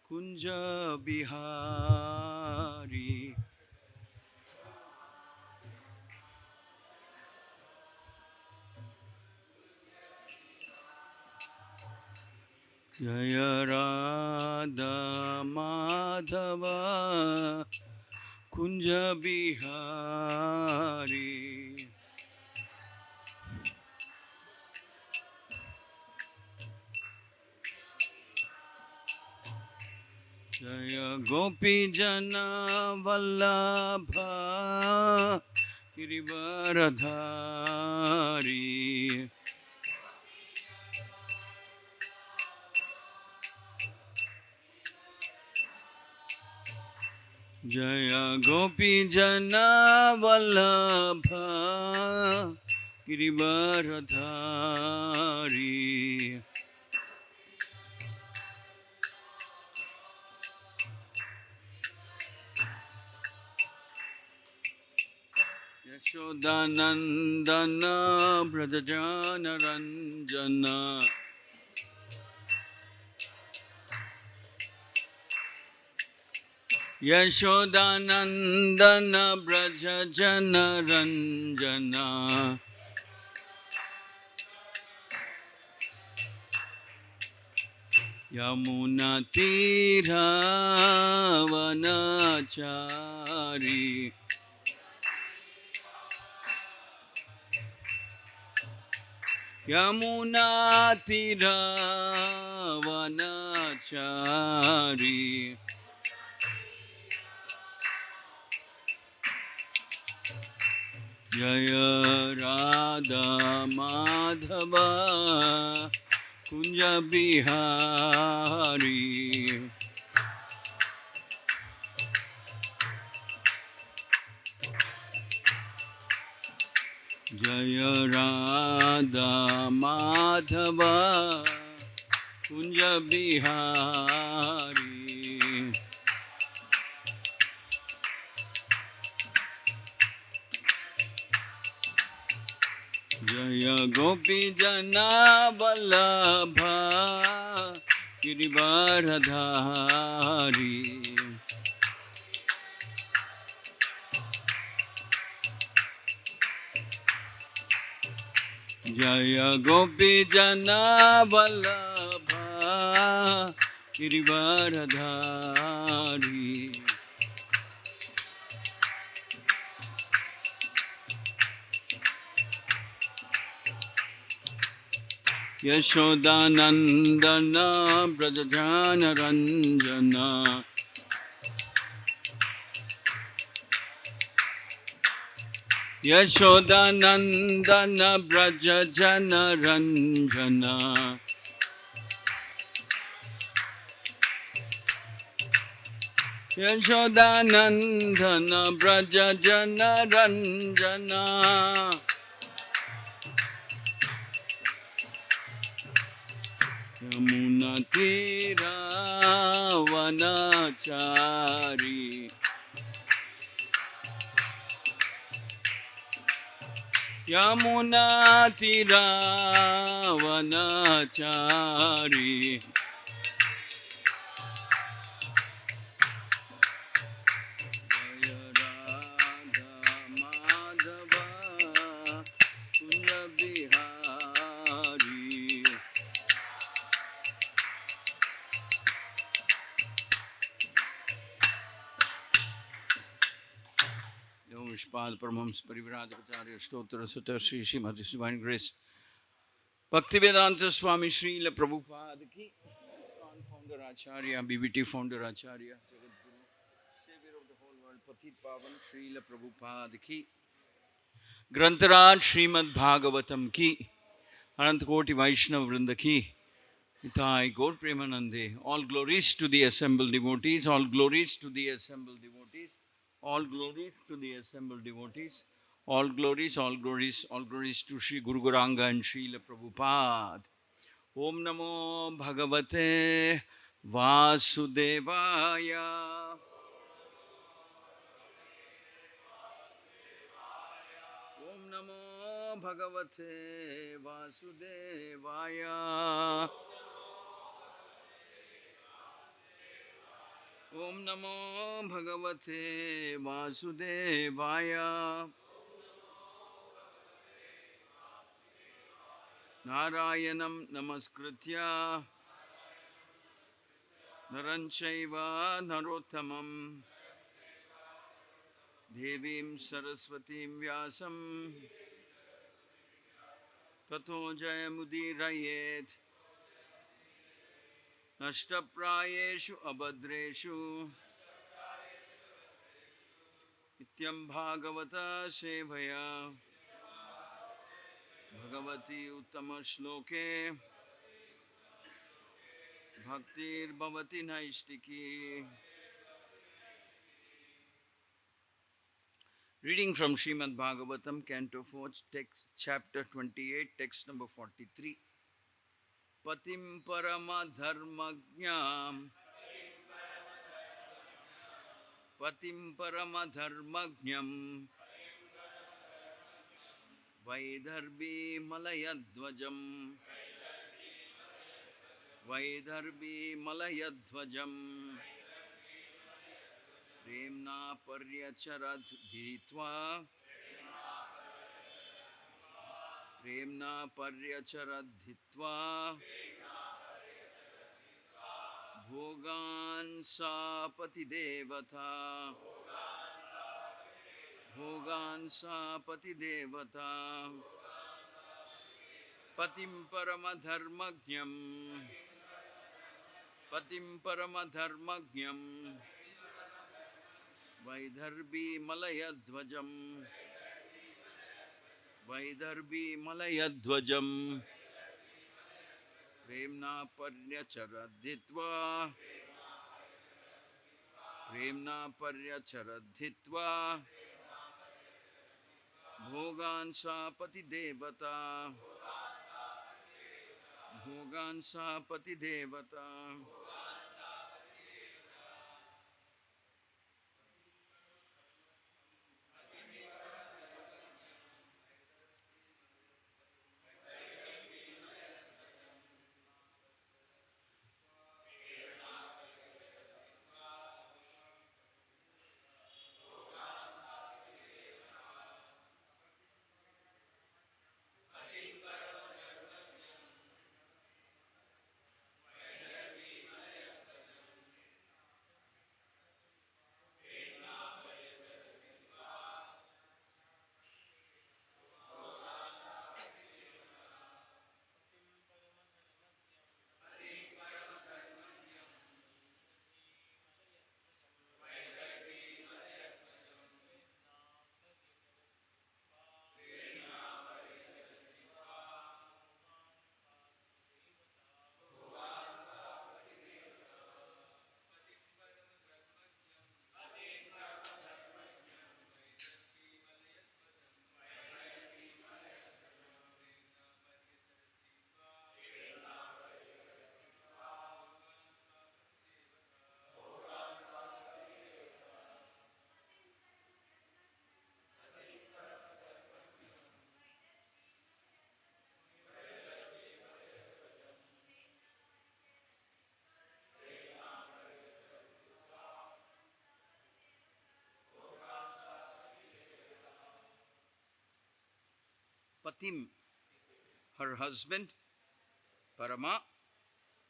Kunja Bihari. Jaya Radha Madhava Kunja Bihari. Jaya Gopi Jana Vallabha Girivaradhari. Jaya Gopi Jana Vallabha Girivaradhari. Yashodanandana Brajajana Ranjana. Yashodanandana Brajajana Ranjana. Yamuna Tira Vanachari. Yamuna Tira Vanachari. Jaya Radha Madhava Kunja Bihari. Jaya Radha Madhava Kunja Bihari. Jaya Gopi Jana Vallabha Girivaradhari. Jaya Gopi Jana Vallabha Girivaradhari. Yashodanandana Brajajana Ranjana. Yashodanandana Brajajana Ranjana. Yashodanandana Brajajana Ranjana. Yamuna Tira Vanachari. Yamuna Tira Vanachari. Jaya Radha Madhava Kunja Bihari. Vishpad Paramams Parivrajacharya Stotra Sutta Sri Srimati Divine Grace Bhaktivedanta Swami Srila Prabhupada Ki ISKCON Founder Acharya BBT Founder Acharya Jagadguru Savior of the whole world Patit Pavan Srila Prabhupada Ki Grantaraj Srimad Bhagavatam Ki Anant Koti Vaishnav Vrinda Ki Itai Gaur Premanande. All glories to the assembled devotees, all glories to the assembled devotees, all glories to the assembled devotees, all glories, all glories, all glories to Sri Guru Gauranga and Srila Prabhupada. Om Namo Bhagavate Vasudevaya. Om Namo Bhagavate Vasudevaya. Om Namo Bhagavate Vasudevaya. Narayanam Namaskritya Naranchaiva Narottamam Devim Saraswatim Vyasam Tato Jayamudirayet Nashtaprayeshu Abhadreshu Nityam Bhagavata Sevaya Bhagavati Uttama Shloke Bhaktir Bhavati Naistiki. Reading from Srimad Bhagavatam, Canto 4, text, Chapter 28, text number 43. Patim Paramadharmagnyam Patim Paramadharmagnyam Vaidharbi Malayadvajam Vaidharbi Malayadvajam Premna Paryacharat Dhitva Premna Paryacharat Dhitva Bhogan Sapati Devata Bhogan Sapati Devata Patim Paramadharmagnyam Patim Paramadharmagnyam Vaidharbi Malayadvajam Vaidharbi Malayadvajam Premna Paryacharadhitva Premna Paryacharadhitva Bhogan Sapati Devata Bhogan Sapati Devata. Patim, her husband, Parama,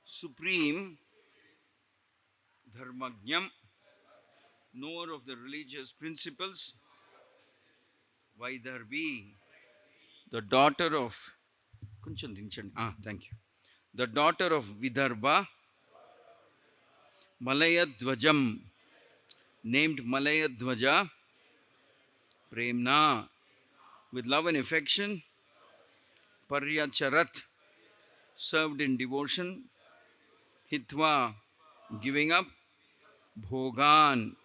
supreme, Dharmagnyam, knower of the religious principles, Vaidharbi, the daughter of thank you. The daughter of Vidarbha, Malayadvajam, named Malayadvaja, Premna, with love and affection, Paryacharat, served in devotion, Hitva, giving up, Bhogan,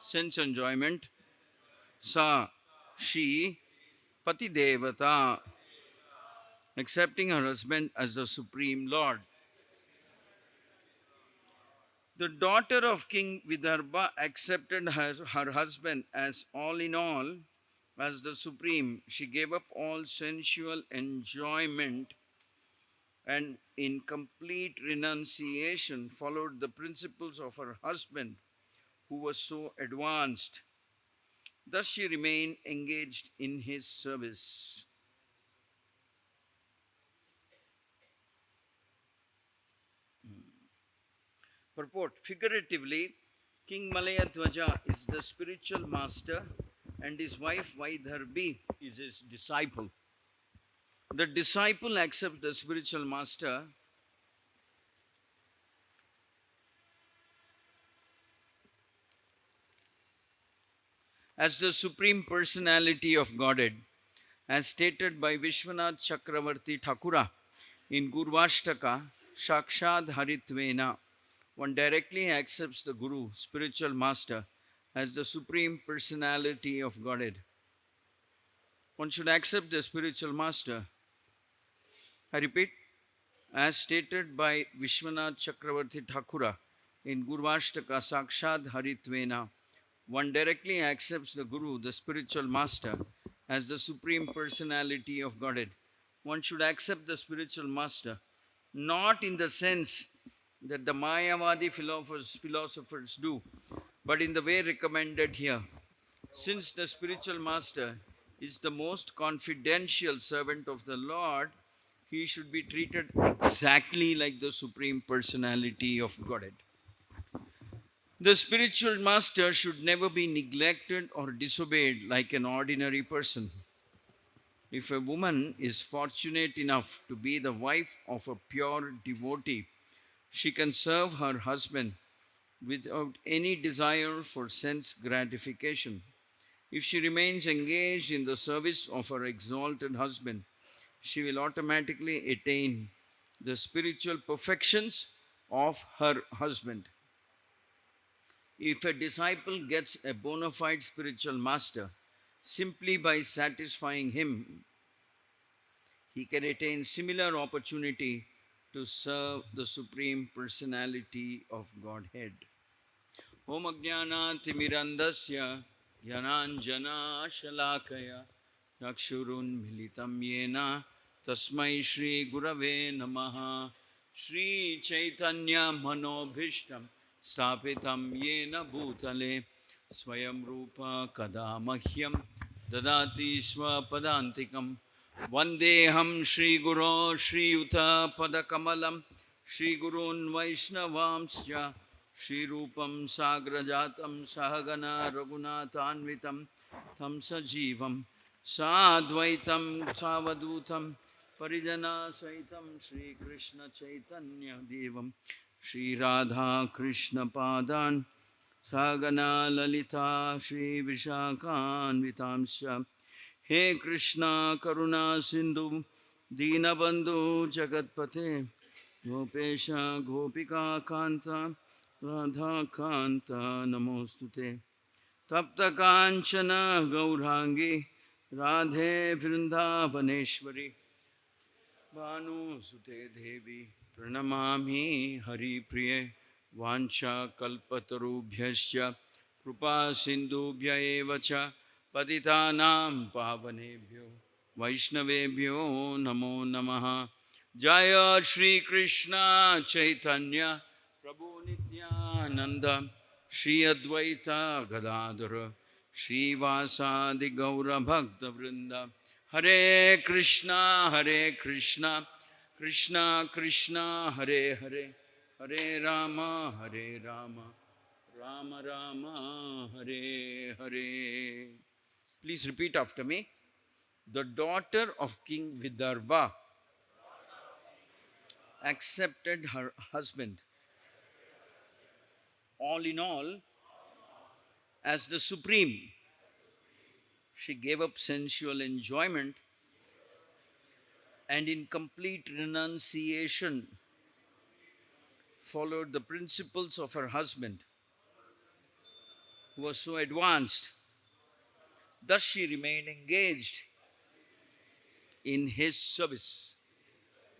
sense enjoyment, Sa, she, Pati Devata, accepting her husband as the Supreme Lord. The daughter of King Vidarbha accepted her husband as all in all, as the Supreme. She gave up all sensual enjoyment and in complete renunciation followed the principles of her husband who was so advanced. Thus she remained engaged in his service. Purport: figuratively, King Malayadwaja is the spiritual master and his wife Vaidharbi is his disciple. The disciple accepts the spiritual master as the supreme personality of Godhead, as stated by Vishwanath Chakravarti Thakura in Gurvashtaka, Shakshad Haritvena. One directly accepts the Guru, spiritual master, as the supreme personality of Godhead. One should accept the spiritual master. I repeat, as stated by Vishwanath Chakravarti Thakura in Gurvashtaka Sakshad Haritvena. One directly accepts the Guru, the spiritual master, as the supreme personality of Godhead. One should accept the spiritual master, not in the sense that the Mayavadi philosophers do, but in the way recommended here. Since the spiritual master is the most confidential servant of the Lord, he should be treated exactly like the supreme personality of Godhead. The spiritual master should never be neglected or disobeyed like an ordinary person. If a woman is fortunate enough to be the wife of a pure devotee, she can serve her husband without any desire for sense gratification. If she remains engaged in the service of her exalted husband, she will automatically attain the spiritual perfections of her husband. If a disciple gets a bona fide spiritual master simply by satisfying him, he can attain similar opportunity to serve the supreme personality of Godhead. Om Ajnana-timirandasya Jnananjana-shalakaya Yakshurun-militam yena Tasmai Shri Gurave Namaha. Shri Chaitanya Manobhishtam Stapitam yena Bhutale Swayam Rupa Kadamahyam Dadati Swapadantikam Vandeham Shri Guru Shri Yuta Padakamalam Shri Gurun Vaishnavamsya Shri Rupam Sagrajatam Sahagana Raghunathanvitam Tam Sajivam Sadvaitam Savadutam Parijana Saitam Shri Krishna Chaitanya Devam Shri Radha Krishna Padan Sagana Lalita Shri Vishakhan Vitamsya He Krishna Karuna Sindhu Dinabandhu Jagatpate Gopesha Gopika Kanta Radha Kanta Namostute Tapta Kanchana Gaurangi Radhe Vrindavaneshwari Bhanu Sute Devi Pranamami Hari Priye Vancha Kalpatarubhyasya Krupa Sindhubhya Evacha Patitanam Pavanebhyo Vaishnavebhyo Namo Namaha Jaya Shri Krishna Chaitanya Prabhu Nityananda Shri Advaita Gadadhara Shri Vasadi Gaura Bhakta Vrinda Hare Krishna Krishna Krishna Hare Hare Hare Rama Rama Rama Hare Hare. Please repeat after me. The daughter of King Vidarbha accepted her husband, all in all, as the supreme. She gave up sensual enjoyment and in complete renunciation followed the principles of her husband, who was so advanced. Thus she remained engaged in his service.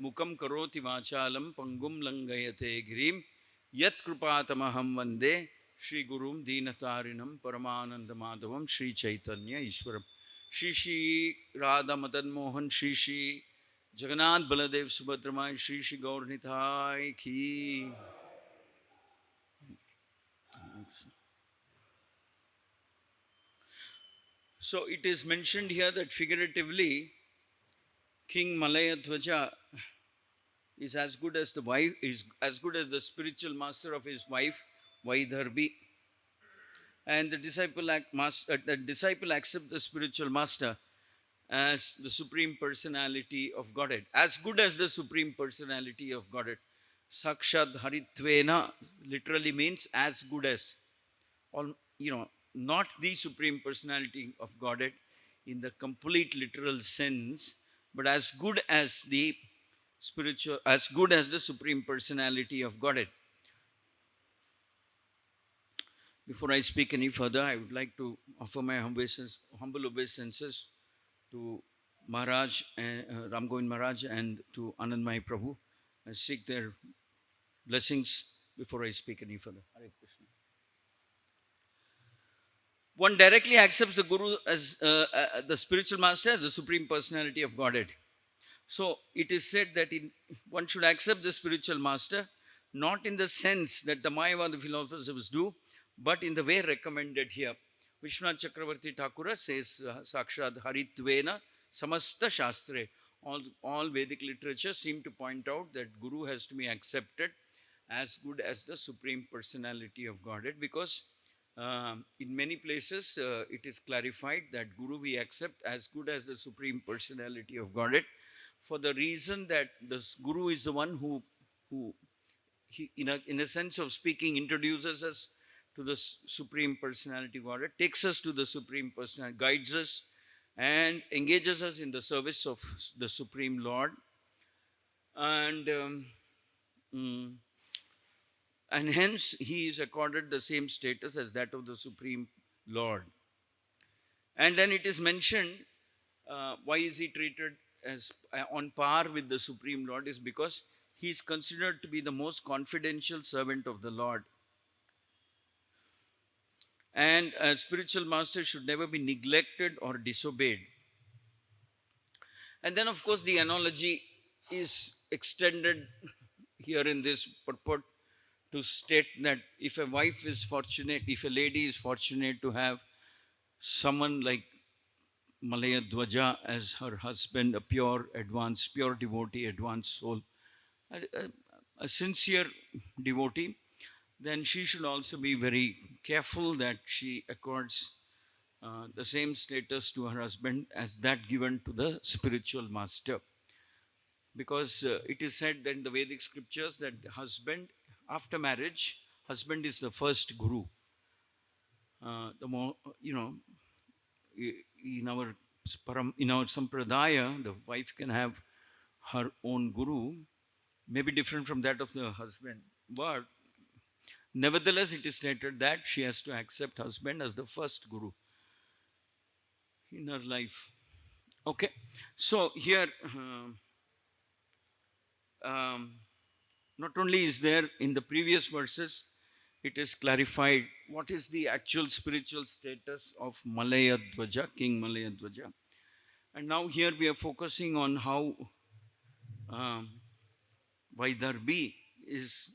Mukam karoti vachalam pangum langayate girim yat kripatamaham vande Shri Gurum Dinatarinam Paramananda Madhavam Shri Chaitanya Ishwaram. Shri Radha Madan Mohan Shri Jagannath Baladev Subhadramai Shri Gaur Nitai Ki. So it is mentioned here that figuratively, King Malayadwaja is as good as the wife, is as good as the spiritual master of his wife, Vaidharbi. And the disciple accepts the spiritual master as the supreme personality of Godhead, as good as the supreme personality of Godhead. Sakshad Haritvena literally means as good as, all, not the supreme personality of Godhead in the complete literal sense, but as good as the spiritual, as good as the supreme personality of Godhead. Before I speak any further, I would like to offer my humble obeisances to Maharaj, Ram Govind Maharaj, and to Anandmai Prabhu. I seek their blessings before I speak any further. Hare Krishna. One directly accepts the Guru as the spiritual master as the supreme personality of Godhead. So it is said that one should accept the spiritual master, not in the sense that the Mayavada philosophers do, but in the way recommended here. Vishwanath Chakravarti Thakura says, Sakshad Haritvena Samasta Shastre. All Vedic literature seem to point out that Guru has to be accepted as good as the supreme personality of Godhead, because in many places it is clarified that Guru we accept as good as the supreme personality of Godhead, for the reason that this Guru is the one who he, in a sense of speaking, introduces us to the supreme personality of Godhead, takes us to the supreme personality, guides us, and engages us in the service of the Supreme Lord. And mm, and hence he is accorded the same status as that of the Supreme Lord. And then it is mentioned, why is he treated as on par with the Supreme Lord, is because he is considered to be the most confidential servant of the Lord. And a spiritual master should never be neglected or disobeyed. And then, of course, the analogy is extended here in this purport to state that if a wife is fortunate, if a lady is fortunate to have someone like Malayadwaja as her husband, a pure, advanced, pure devotee, advanced soul, a sincere devotee, then she should also be very careful that she accords the same status to her husband as that given to the spiritual master. Because it is said that in the Vedic scriptures that husband, after marriage, husband is the first guru. The more, in our sampradaya, the wife can have her own guru, maybe different from that of the husband, but nevertheless it is stated that she has to accept husband as the first guru in her life. Okay, so here not only is there in the previous verses, it is clarified what is the actual spiritual status of Malayadwaja, King Malayadwaja. And now here we are focusing on how um, Vaidharbi is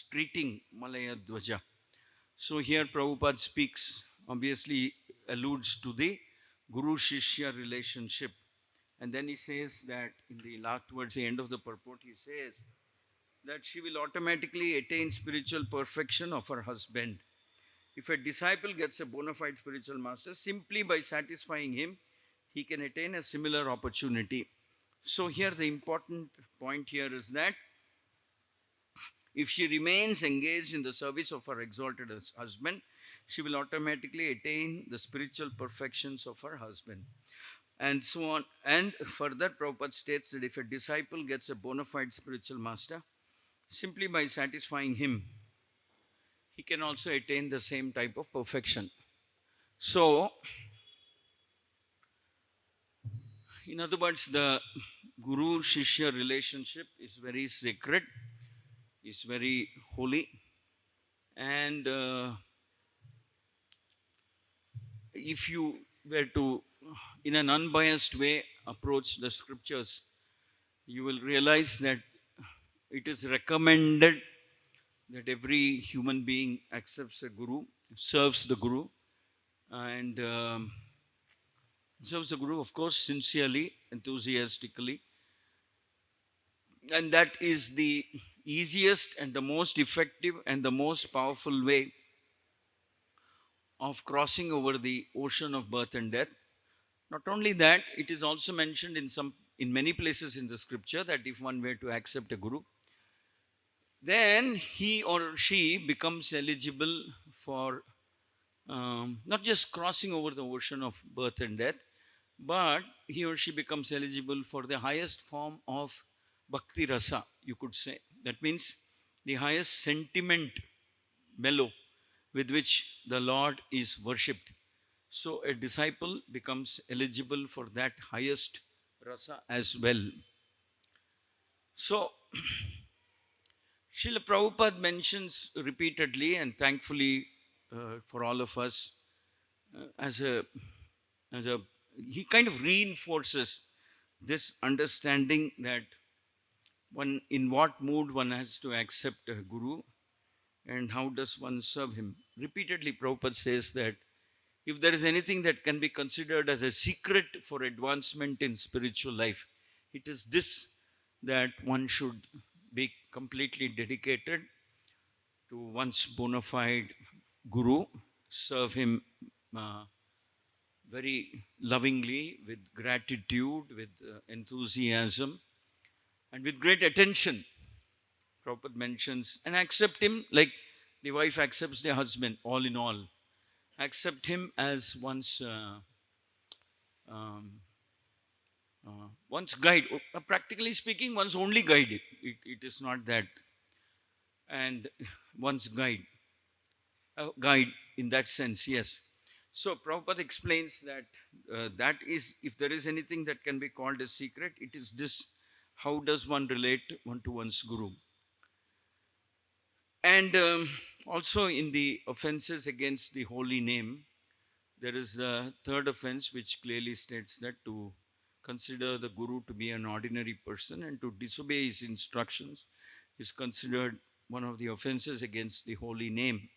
treating Malayadwaja. So here Prabhupada speaks, obviously alludes to the Guru-Shishya relationship. And then he says that in the last, towards the end of the purport, he says that she will automatically attain spiritual perfection of her husband. If a disciple gets a bona fide spiritual master, simply by satisfying him, he can attain a similar opportunity. So here the important point here is that if she remains engaged in the service of her exalted husband, she will automatically attain the spiritual perfections of her husband. And so on. And further, Prabhupada states that if a disciple gets a bona fide spiritual master, simply by satisfying him, he can also attain the same type of perfection. So, in other words, the Guru-Shishya relationship is very sacred, is very holy, and if you were to, in an unbiased way, approach the scriptures, you will realize that it is recommended that every human being accepts a guru, serves the guru, and Serves the Guru, of course, sincerely, enthusiastically. And that is the easiest and the most effective and the most powerful way of crossing over the ocean of birth and death. Not only that, it is also mentioned in many places in the scripture that if one were to accept a guru, then he or she becomes eligible for not just crossing over the ocean of birth and death, but he or she becomes eligible for the highest form of bhakti rasa, you could say. That means the highest sentiment mellow with which the Lord is worshipped. So a disciple becomes eligible for that highest rasa as well. So Srila Prabhupada mentions repeatedly and thankfully for all of us as a he kind of reinforces this understanding that one in what mood one has to accept a guru and how does one serve him. Repeatedly Prabhupada says that if there is anything that can be considered as a secret for advancement in spiritual life, it is this, that one should be completely dedicated to one's bona fide guru, serve him uh, very lovingly, with gratitude, with enthusiasm, and with great attention. Prabhupada mentions, and accept him like the wife accepts the husband, all in all. Accept him as um, one's guide. Practically speaking, one's only guide. It is not that. And one's guide in that sense, yes. So Prabhupada explains that that is, if there is anything that can be called a secret, it is this: how does one relate one to one's guru? And also in the offenses against the holy name, there is a third offense which clearly states that to consider the guru to be an ordinary person and to disobey his instructions is considered one of the offenses against the holy name.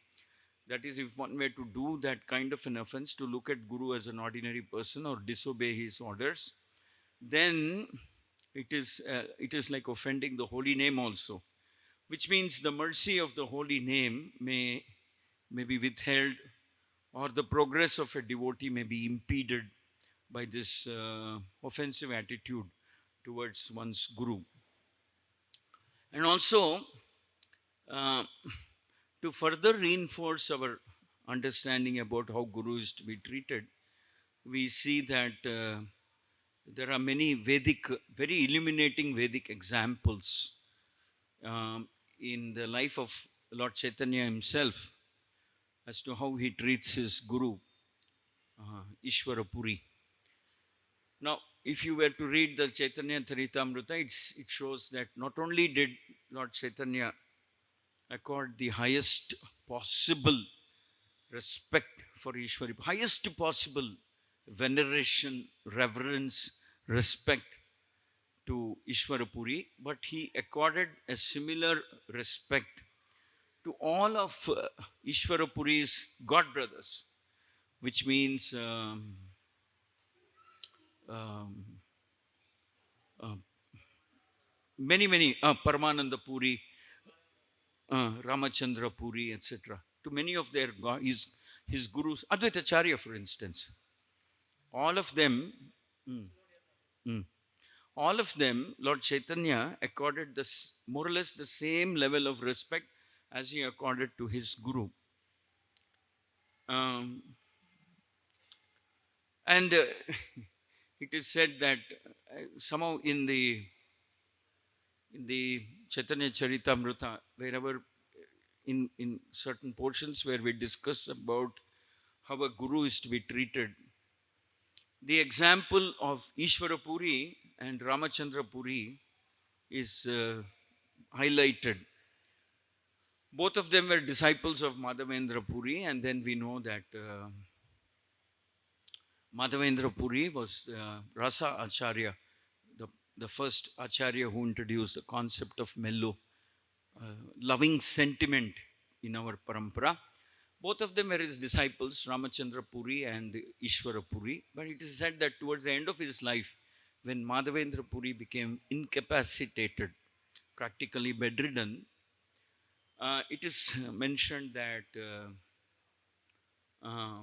That is, if one were to do that kind of an offense, to look at guru as an ordinary person or disobey his orders, then it is like offending the holy name also, which means the mercy of the holy name may be withheld, or the progress of a devotee may be impeded by this offensive attitude towards one's guru. And also, uh, to further reinforce our understanding about how guru is to be treated, we see that there are many Vedic, very illuminating Vedic examples in the life of Lord Chaitanya himself as to how he treats his guru, Ishvara Puri. Now, if you were to read the Chaitanya Charitamrita, it shows that not only did Lord Chaitanya accord the highest possible respect for Ishwari, highest possible veneration, reverence, respect to Ishvara Puri, but he accorded a similar respect to all of Ishvara Puri's god brothers, which means um, uh, many Paramananda Puri, Ramachandra Puri, etc. To many of their his gurus, Advaita Acharya, for instance, all of them, mm, mm, all of them, Lord Chaitanya accorded this more or less the same level of respect as he accorded to his guru. Um, and it is said that somehow in the Chaitanya Charitamrita, wherever in certain portions where we discuss about how a guru is to be treated, the example of Ishvara Puri and Ramachandra Puri is highlighted. Both of them were disciples of Madhavendra Puri, and then we know that Madhavendra Puri was Rasa Acharya, the first Acharya who introduced the concept of mellow, loving sentiment in our parampara. Both of them were his disciples, Ramachandra Puri and Ishwara Puri. But it is said that towards the end of his life, when Madhavendra Puri became incapacitated, practically bedridden, it is mentioned that uh,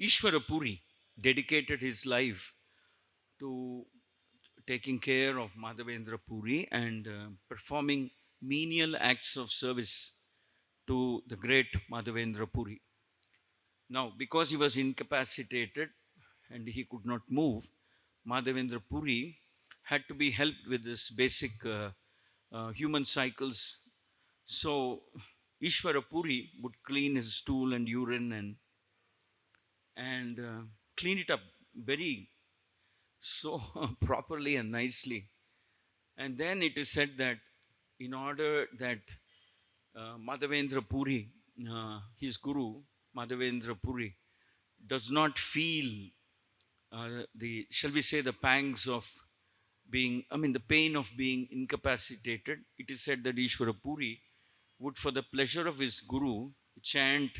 Ishwara Puri dedicated his life to taking care of Madhavendra Puri and performing menial acts of service to the great Madhavendra Puri. Now, because he was incapacitated and he could not move, Madhavendra Puri had to be helped with this basic human cycles. So, Ishwara Puri would clean his stool and urine and clean it up very so properly and nicely. And then it is said that in order that Madhavendra Puri, his guru, Madhavendra Puri, does not feel shall we say, the pangs of the pain of being incapacitated. It is said that Ishwara Puri would, for the pleasure of his guru, chant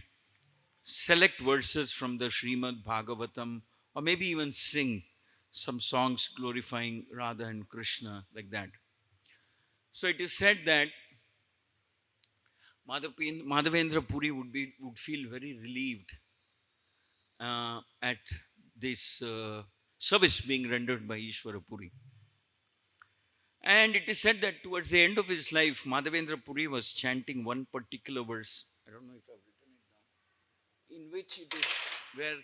select verses from the Srimad Bhagavatam, or maybe even sing some songs glorifying Radha and Krishna, like that. So it is said that Madhavendra Puri would feel very relieved at this service being rendered by Ishwara Puri. And it is said that towards the end of his life, Madhavendra Puri was chanting one particular verse. I don't know if I've written it down. In which it is where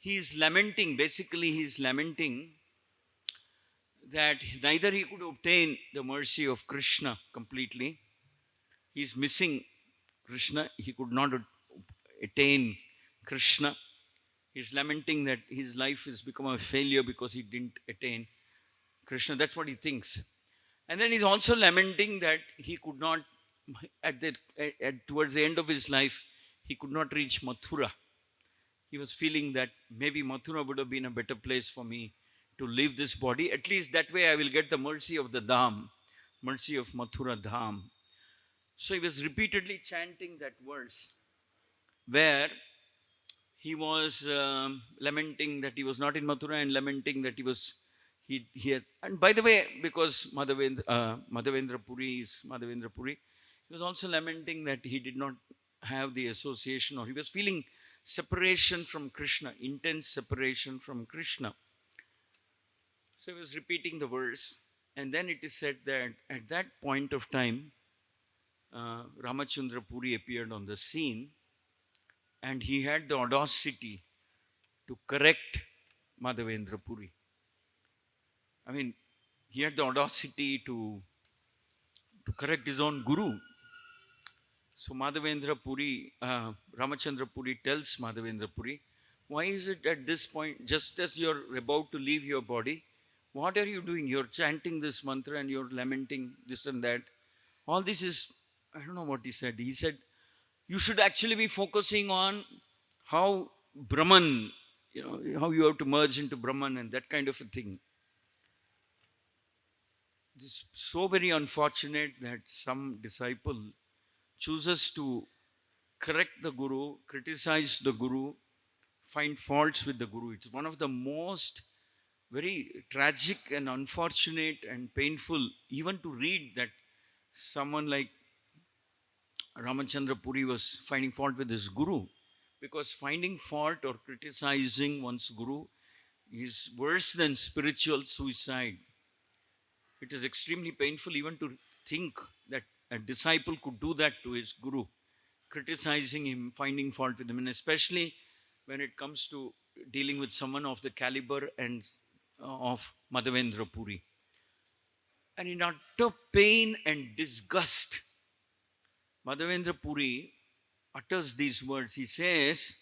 he is lamenting, basically, he is lamenting that neither he could obtain the mercy of Krishna completely. He is missing Krishna. He could not attain Krishna. He is lamenting that his life has become a failure because he didn't attain Krishna. That's what he thinks. And then he's also lamenting that he could not, towards the end of his life, he could not reach Mathura. He was feeling that maybe Mathura would have been a better place for me to leave this body. At least that way I will get the mercy of the Dham, mercy of Mathura Dham. So he was repeatedly chanting that verse where he was lamenting that he was not in Mathura and lamenting that he had, and by the way, because Madhavendra Puri is Madhavendra Puri, he was also lamenting that he did not have the association, or he was feeling separation from Krishna, intense separation from Krishna. So he was repeating the verse, and then it is said that at that point of time, Ramachandra Puri appeared on the scene, and he had the audacity to correct Madhavendra Puri. I mean, he had the audacity to correct his own guru. So Madhavendra Puri, Ramachandra Puri tells Madhavendra Puri, why is it at this point, just as you're about to leave your body, what are you doing? You're chanting this mantra and you're lamenting this and that. All this is, I don't know what he said. He said, you should actually be focusing on how Brahman, how you have to merge into Brahman and that kind of a thing. It is so very unfortunate that some disciple chooses to correct the guru, criticize the guru, find faults with the guru. It's one of the most very tragic and unfortunate and painful, even to read, that someone like Ramachandra Puri was finding fault with his guru, because finding fault or criticizing one's guru is worse than spiritual suicide. It is extremely painful even to think that a disciple could do that to his guru, criticizing him, finding fault with him, and especially when it comes to dealing with someone of the caliber and of Madhavendra Puri. And in utter pain and disgust, Madhavendra Puri utters these words. He says,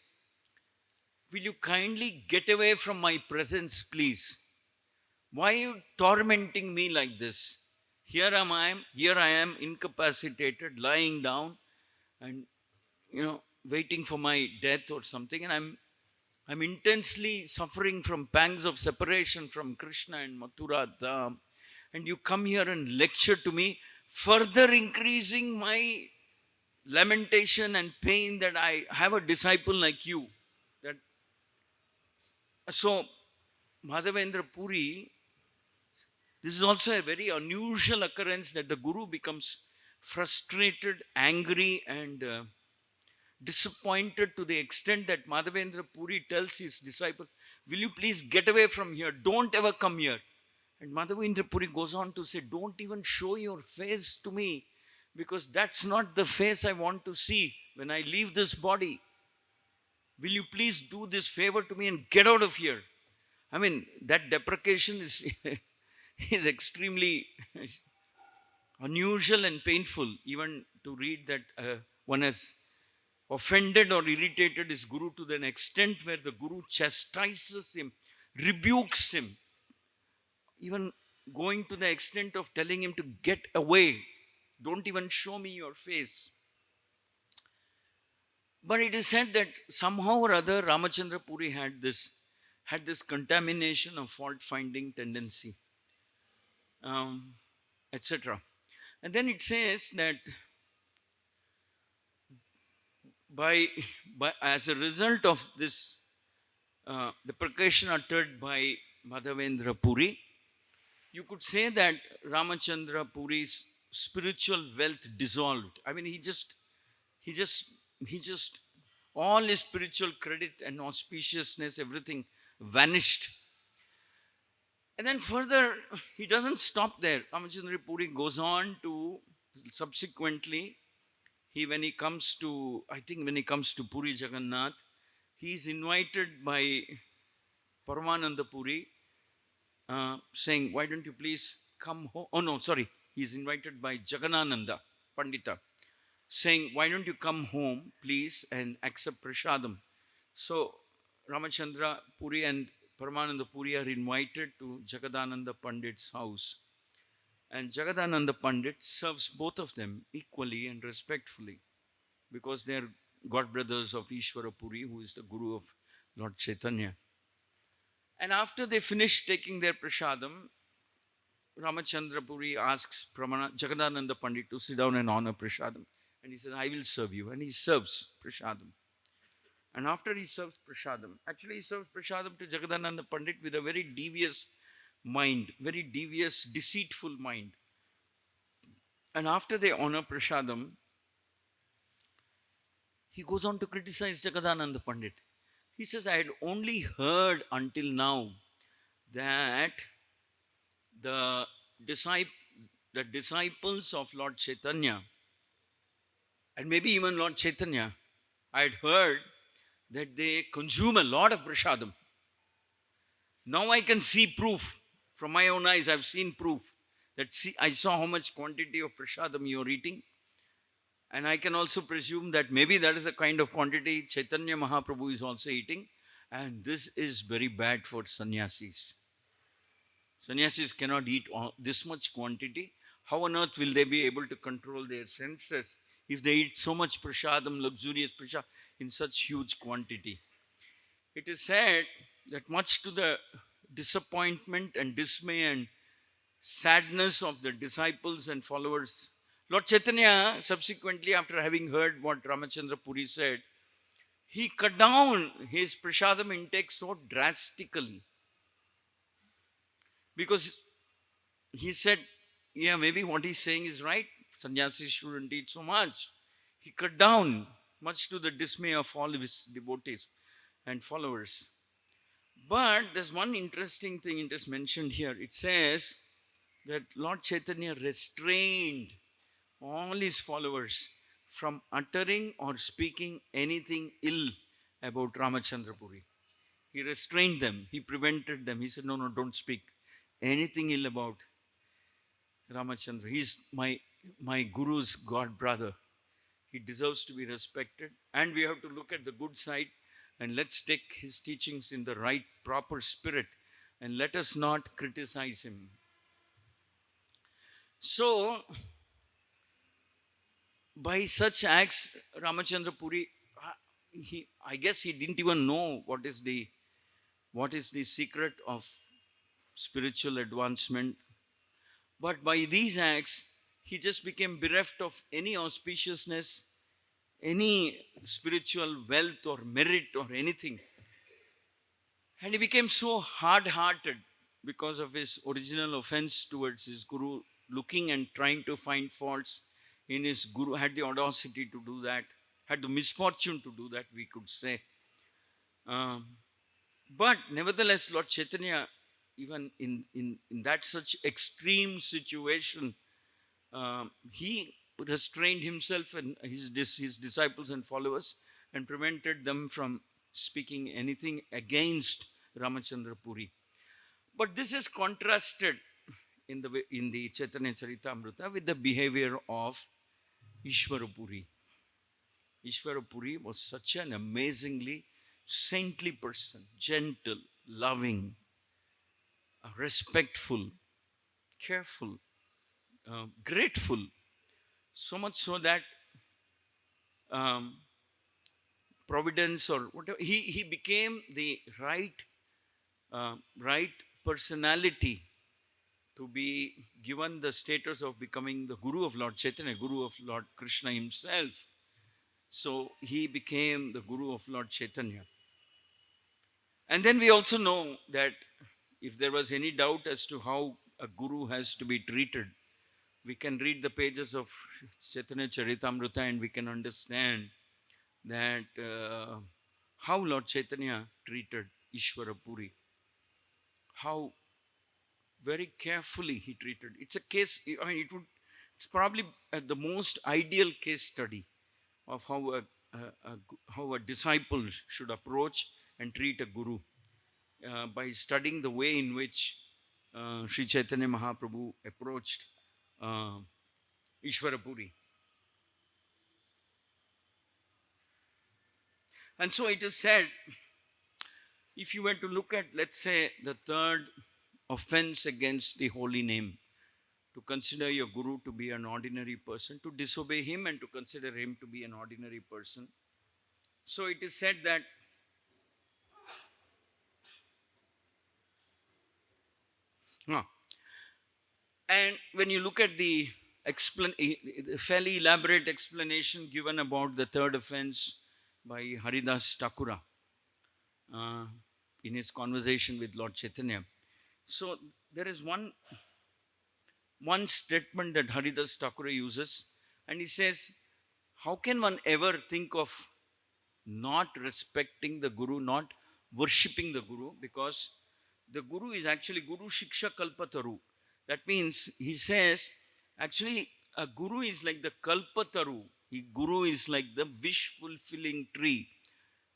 will you kindly get away from my presence, please? Why are you tormenting me like this? Here I am incapacitated, lying down and waiting for my death or something, and I'm intensely suffering from pangs of separation from Krishna and Mathura Dham, and you come here and lecture to me, further increasing my lamentation and pain that I have a disciple like you. That so Madhavendra Puri, this is also a very unusual occurrence that the Guru becomes frustrated, angry, and disappointed to the extent that Madhavendra Puri tells his disciple, "Will you please get away from here? Don't ever come here." And Madhavendra Puri goes on to say, "Don't even show your face to me, because that's not the face I want to see when I leave this body. Will you please do this favor to me and get out of here?" I mean, that deprecation is, is extremely unusual and painful, even to read that one has offended or irritated his Guru to an extent where the Guru chastises him, rebukes him, even going to the extent of telling him to get away. Don't even show me your face. But it is said that somehow or other Ramachandra Puri had this contamination of fault finding tendency, um, etc. And then it says that by, as a result of this deprecation uttered by Madhavendra Puri, you could say that Ramachandra Puri's spiritual wealth dissolved. I mean, he just, he just, all his spiritual credit and auspiciousness, everything vanished. And then further, he doesn't stop there. Ramachandra Puri goes on to subsequently, when he comes to, I think when he comes to Puri Jagannath, he is invited by Paramananda Puri, saying, "Why don't you please come home?" Oh no, sorry. He's invited by Jagannananda Pandita, saying, "Why don't you come home, please, and accept prasadam?" So Ramachandra Puri and Paramananda Puri are invited to Jagadananda Pandit's house. And Jagadananda Pandit serves both of them equally and respectfully, because they are god brothers of Ishvara Puri, who is the Guru of Lord Chaitanya. And after they finish taking their prasadam, Ramachandra Puri asks Jagadananda Pandit to sit down and honor prasadam. And he says, "I will serve you." And he serves prasadam. And after he serves prasadam, actually he serves prasadam to Jagadananda Pandit with a very devious mind, very devious, deceitful mind. And after they honor prasadam, he goes on to criticize Jagadananda Pandit. He says, "I had only heard until now that the, disciple, the disciples of Lord Chaitanya, and maybe even Lord Chaitanya, I had heard that they consume a lot of prasadam. Now I can see proof. From my own eyes, I've seen proof that, see, I saw how much quantity of prasadam you're eating. And I can also presume that maybe that is the kind of quantity Chaitanya Mahaprabhu is also eating. And this is very bad for sannyasis. Sannyasis cannot eat this much quantity. How on earth will they be able to control their senses if they eat so much prasadam, luxurious prasadam, in such huge quantity?" It is said that much to the disappointment and dismay and sadness of the disciples and followers, Lord Chaitanya, subsequently, after having heard what Ramachandra Puri said, he cut down his prasadam intake so drastically, because he said, yeah, maybe what he's saying is right. Sannyasis shouldn't eat so much. He cut down, much to the dismay of all of his devotees and followers. But there's one interesting thing it is mentioned here. It says that Lord Chaitanya restrained all his followers from uttering or speaking anything ill about Ramachandra Puri. He restrained them. He prevented them. He said, "No, no, don't speak anything ill about Ramachandra. He's my Guru's god brother. He deserves to be respected. And we have to look at the good side, and let's take his teachings in the right, proper spirit, and let us not criticize him." So, by such acts, Ramachandra Puri, I guess he didn't even know what is the secret of spiritual advancement. But by these acts, he just became bereft of any auspiciousness any spiritual wealth or merit or anything. And he became so hard hearted because of his original offense towards his guru, looking and trying to find faults in his guru, had the audacity to do that, had the misfortune to do that, we could say. Um, but nevertheless, Lord Chaitanya, even in that such extreme situation, he restrained himself and his disciples and followers and prevented them from speaking anything against Ramachandra Puri. But this is contrasted in the Chaitanya Charitamrita with the behavior of Ishvara Puri. Ishvara Puri was such an amazingly saintly person, gentle, loving, respectful, careful, grateful. So much so that um, providence or whatever, he became the right personality to be given the status of becoming the Guru of Lord Chaitanya, Guru of Lord Krishna himself. So he became the Guru of Lord Chaitanya. And then we also know that if there was any doubt as to how a Guru has to be treated, we can read the pages of Chaitanya Charitamrita and we can understand that how Lord Chaitanya treated Ishvara Puri, how very carefully he treated. It's a case, I mean, it's probably the most ideal case study of how a disciple should approach and treat a guru by studying the way in which Sri Chaitanya Mahaprabhu approached uh, Ishvara Puri. And so it is said, if you were to look at, let's say, the third offense against the holy name, to consider your guru to be an ordinary person, to disobey him and to consider him to be an ordinary person. So it is said that and when you look at the fairly elaborate explanation given about the third offense by Haridas Thakura uh, in his conversation with Lord Chaitanya. So there is one statement that Haridas Thakura uses, and he says, how can one ever think of not respecting the Guru, not worshipping the Guru, because the Guru is actually Guru Shiksha Kalpataru. That means he says, actually, a Guru is like the Kalpataru. Guru is like the wish fulfilling tree.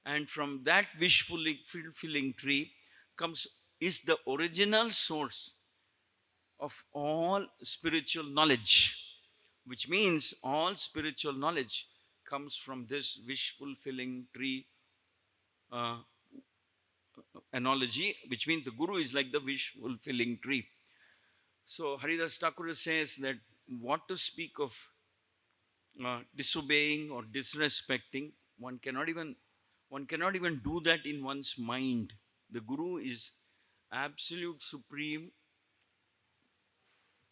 And from that wish fulfilling tree comes is the original source of all spiritual knowledge, which means all spiritual knowledge comes from this wish fulfilling tree uh, analogy, which means the Guru is like the wish fulfilling tree. So Haridas Thakur says that what to speak of disobeying or disrespecting, one cannot even do that in one's mind. The Guru is absolute supreme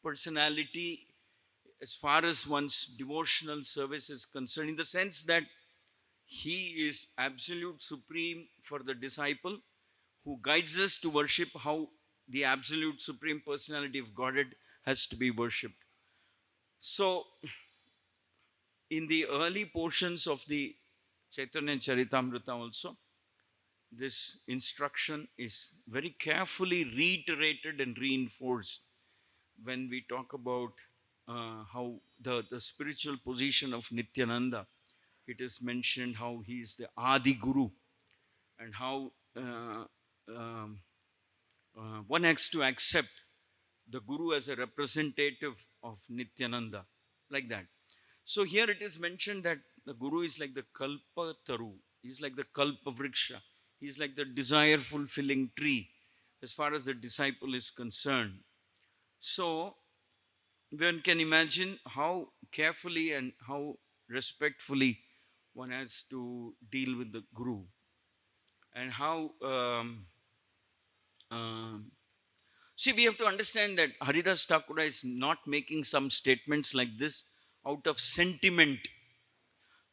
personality as far as one's devotional service is concerned, in the sense that he is absolute supreme for the disciple who guides us to worship how the absolute supreme personality of Godhead has to be worshipped. So, in the early portions of the Chaitanya Charitamrita also, this instruction is very carefully reiterated and reinforced when we talk about how the spiritual position of Nityananda. It is mentioned how he is the Adi Guru and how um, one has to accept the Guru as a representative of Nityananda, like that. So here it is mentioned that the Guru is like the Kalpa Taru, he is like the Kalpa Vriksha, he is like the desire fulfilling tree as far as the disciple is concerned. So one can imagine how carefully and how respectfully one has to deal with the Guru, and how um, see, we have to understand that Haridas Thakura is not making some statements like this out of sentiment.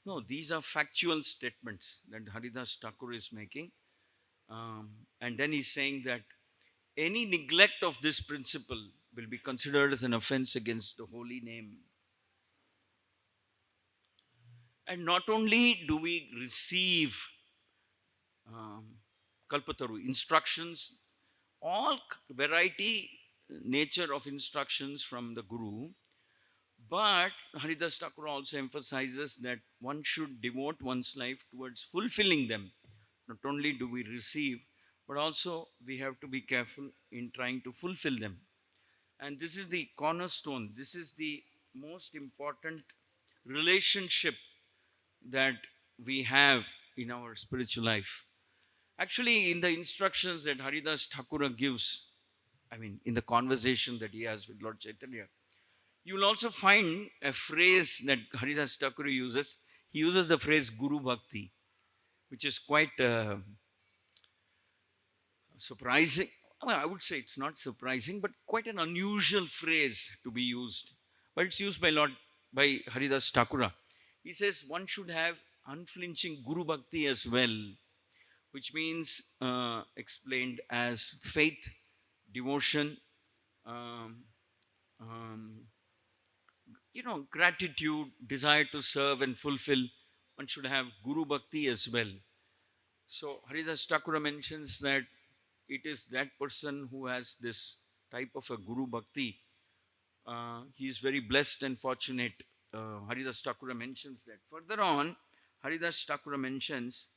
No, these are factual statements that Haridas Thakur is making. And then he's saying that any neglect of this principle will be considered as an offense against the holy name. And not only do we receive um, Kalpataru instructions, all variety nature of instructions from the Guru, but Haridas Thakur also emphasizes that one should devote one's life towards fulfilling them. Not only do we receive, but also we have to be careful in trying to fulfill them. And this is the cornerstone, this is the most important relationship that we have in our spiritual life. Actually, in the instructions that Haridas Thakur gives, I mean, in the conversation that he has with Lord Chaitanya, you will also find a phrase that Haridas Thakur uses. He uses the phrase Guru Bhakti, which is quite surprising. Well, I would say it's not surprising, but quite an unusual phrase to be used. But it's used by Haridas Thakura. He says one should have unflinching Guru Bhakti as well, which means explained as faith, devotion, um, um, gratitude, desire to serve and fulfill. One should have Guru Bhakti as well. So Haridas Thakura mentions that it is that person who has this type of a Guru Bhakti. He is very blessed and fortunate. Haridas Thakura mentions that. Further on, Haridas Thakura mentions,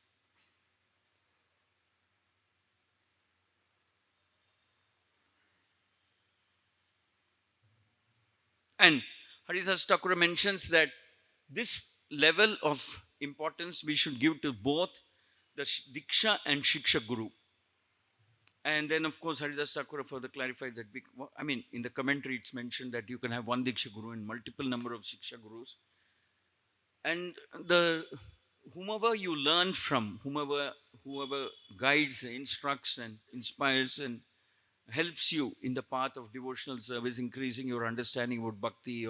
and Haridas Thakura mentions that this level of importance we should give to both the Diksha and Shiksha Guru. And then, of course, Haridas Thakura further clarifies that, I mean, in the commentary, it's mentioned that you can have one Diksha Guru and multiple number of Shiksha Gurus. And the whomever you learn from, whoever guides, instructs, and inspires and helps you in the path of devotional service, increasing your understanding about bhakti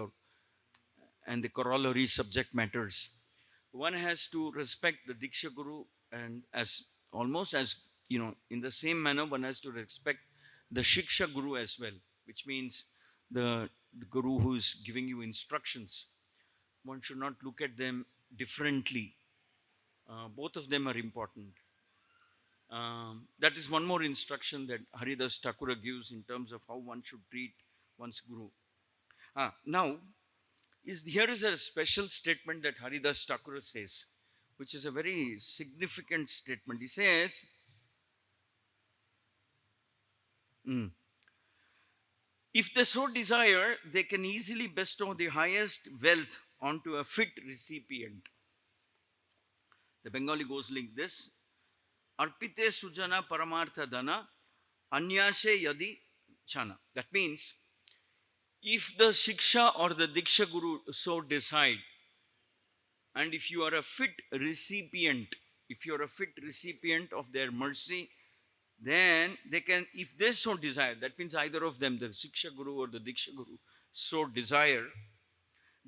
and the corollary subject matters. One has to respect the Diksha Guru, and as almost as in the same manner, one has to respect the Shiksha Guru as well, which means the Guru who is giving you instructions. One should not look at them differently. Both of them are important. That is one more instruction that Haridas Thakura gives in terms of how one should treat one's Guru. Now, here is a special statement that Haridas Thakur says, which is a very significant statement. He says, if they so desire, they can easily bestow the highest wealth onto a fit recipient. The Bengali goes like this: Arpite sujana paramartha dana, anyashe yadi chana. That means, if the Shiksha or the Diksha Guru so decide, and if you are a fit recipient, of their mercy, then they can, if they so desire, that means either of them, the Shiksha Guru or the Diksha Guru, so desire,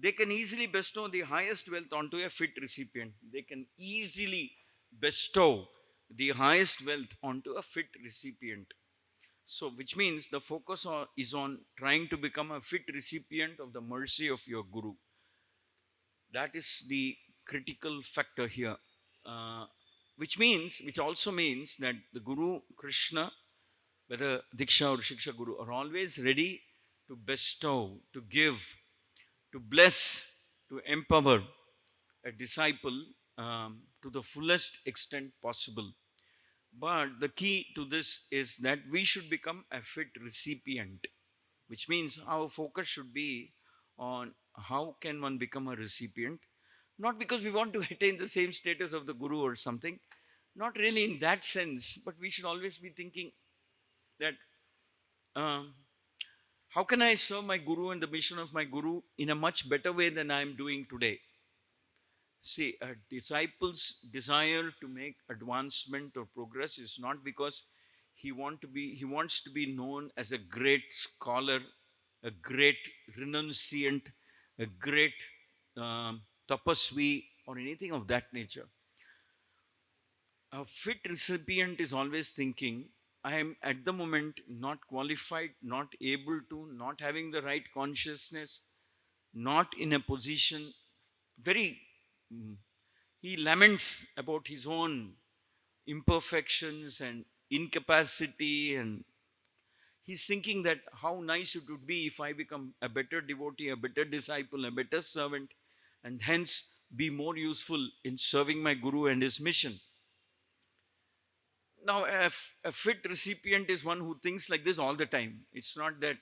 they can easily bestow the highest wealth onto a fit recipient. They can easily bestow the highest wealth onto a fit recipient. So, which means the focus is on trying to become a fit recipient of the mercy of your Guru. That is the critical factor here. Which also means that the Guru, Krishna, whether Diksha or Shiksha Guru, are always ready to bestow, to give, to bless, to empower a disciple to the fullest extent possible. But the key to this is that we should become a fit recipient, which means our focus should be on how can one become a recipient, not because we want to attain the same status of the Guru or something, not really in that sense, but we should always be thinking that um, how can I serve my Guru and the mission of my Guru in a much better way than I am doing today? See, a disciple's desire to make advancement or progress is not because he wants to be known as a great scholar, a great renunciant, a great tapasvi, or anything of that nature. A fit recipient is always thinking, I am at the moment not qualified, not able to, not having the right consciousness, not in a position. Very, mm, he laments about his own imperfections and incapacity, and he's thinking that how nice it would be if I become a better devotee, a better disciple, a better servant, and hence be more useful in serving my guru and his mission. Now, a fit recipient is one who thinks like this all the time. It's not that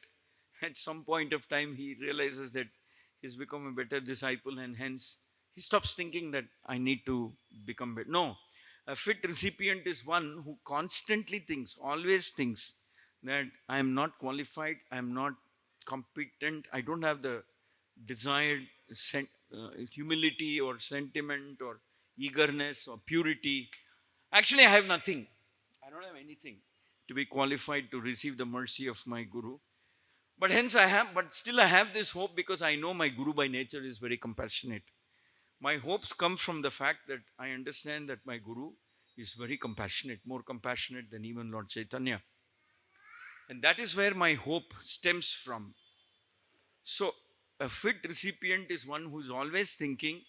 at some point of time he realizes that he's become a better disciple and hence he stops thinking that I need to become better. No, a fit recipient is one who constantly thinks, always thinks that I am not qualified, I am not competent, I don't have the desired humility or sentiment or eagerness or purity. Actually, I have nothing. I don't have anything to be qualified to receive the mercy of my guru. But still I have this hope because I know my guru by nature is very compassionate. My hopes come from the fact that I understand that my guru is very compassionate, more compassionate than even Lord Chaitanya. And that is where my hope stems from. So, a fit recipient is one who is always thinking